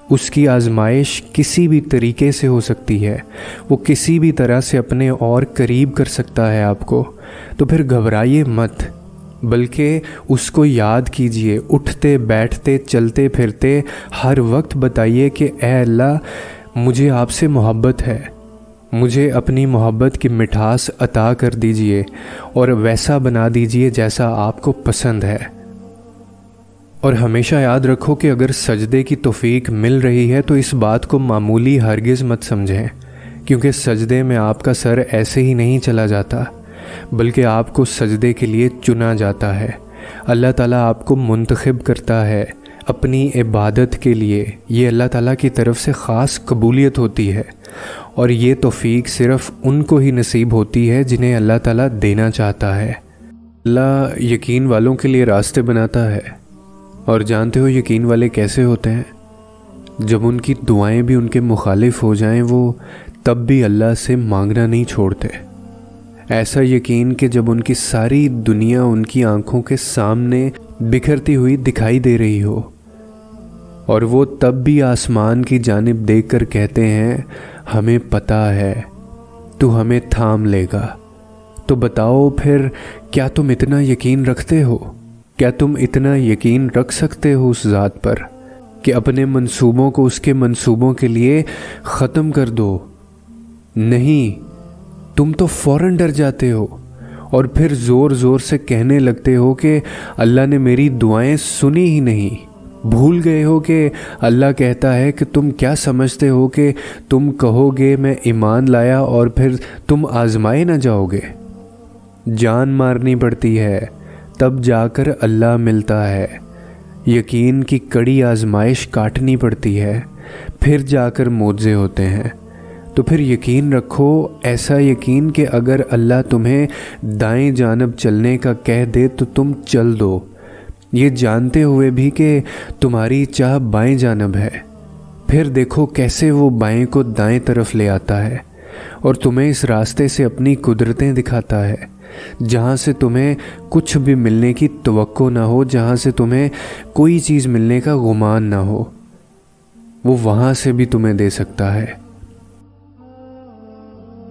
اس کی آزمائش کسی بھی طریقے سے ہو سکتی ہے، وہ کسی بھی طرح سے اپنے اور قریب کر سکتا ہے آپ کو۔ تو پھر گھبرائیے مت، بلکہ اس کو یاد کیجئے، اٹھتے بیٹھتے چلتے پھرتے ہر وقت بتائیے کہ اے اللہ مجھے آپ سے محبت ہے، مجھے اپنی محبت کی مٹھاس عطا کر دیجئے اور ویسا بنا دیجئے جیسا آپ کو پسند ہے۔ اور ہمیشہ یاد رکھو کہ اگر سجدے کی توفیق مل رہی ہے تو اس بات کو معمولی ہرگز مت سمجھیں، کیونکہ سجدے میں آپ کا سر ایسے ہی نہیں چلا جاتا، بلکہ آپ کو سجدے کے لیے چنا جاتا ہے۔ اللہ تعالیٰ آپ کو منتخب کرتا ہے اپنی عبادت کے لیے، یہ اللہ تعالیٰ کی طرف سے خاص قبولیت ہوتی ہے، اور یہ توفیق صرف ان کو ہی نصیب ہوتی ہے جنہیں اللہ تعالیٰ دینا چاہتا ہے۔ اللہ یقین والوں کے لیے راستے بناتا ہے، اور جانتے ہو یقین والے کیسے ہوتے ہیں؟ جب ان کی دعائیں بھی ان کے مخالف ہو جائیں وہ تب بھی اللہ سے مانگنا نہیں چھوڑتے۔ ایسا یقین کہ جب ان کی ساری دنیا ان کی آنکھوں کے سامنے بکھرتی ہوئی دکھائی دے رہی ہو، اور وہ تب بھی آسمان کی جانب دیکھ کر کہتے ہیں ہمیں پتہ ہے تو ہمیں تھام لے گا۔ تو بتاؤ پھر کیا تم اتنا یقین رکھتے ہو؟ کیا تم اتنا یقین رکھ سکتے ہو اس ذات پر کہ اپنے منصوبوں کو اس کے منصوبوں کے لیے ختم کر دو؟ نہیں، تم تو فوراً ڈر جاتے ہو اور پھر زور زور سے کہنے لگتے ہو کہ اللہ نے میری دعائیں سنی ہی نہیں۔ بھول گئے ہو کہ اللہ کہتا ہے کہ تم کیا سمجھتے ہو کہ تم کہو گے میں ایمان لایا اور پھر تم آزمائے نہ جاؤ گے؟ جان مارنی پڑتی ہے تب جا کر اللہ ملتا ہے، یقین کی کڑی آزمائش کاٹنی پڑتی ہے، پھر جا کر معجزے ہوتے ہیں۔ تو پھر یقین رکھو، ایسا یقین کہ اگر اللہ تمہیں دائیں جانب چلنے کا کہہ دے تو تم چل دو، یہ جانتے ہوئے بھی کہ تمہاری چاہ بائیں جانب ہے۔ پھر دیکھو کیسے وہ بائیں کو دائیں طرف لے آتا ہے اور تمہیں اس راستے سے اپنی قدرتیں دکھاتا ہے، جہاں سے تمہیں کچھ بھی ملنے کی توقع نہ ہو، جہاں سے تمہیں کوئی چیز ملنے کا گمان نہ ہو، وہ وہاں سے بھی تمہیں دے سکتا ہے۔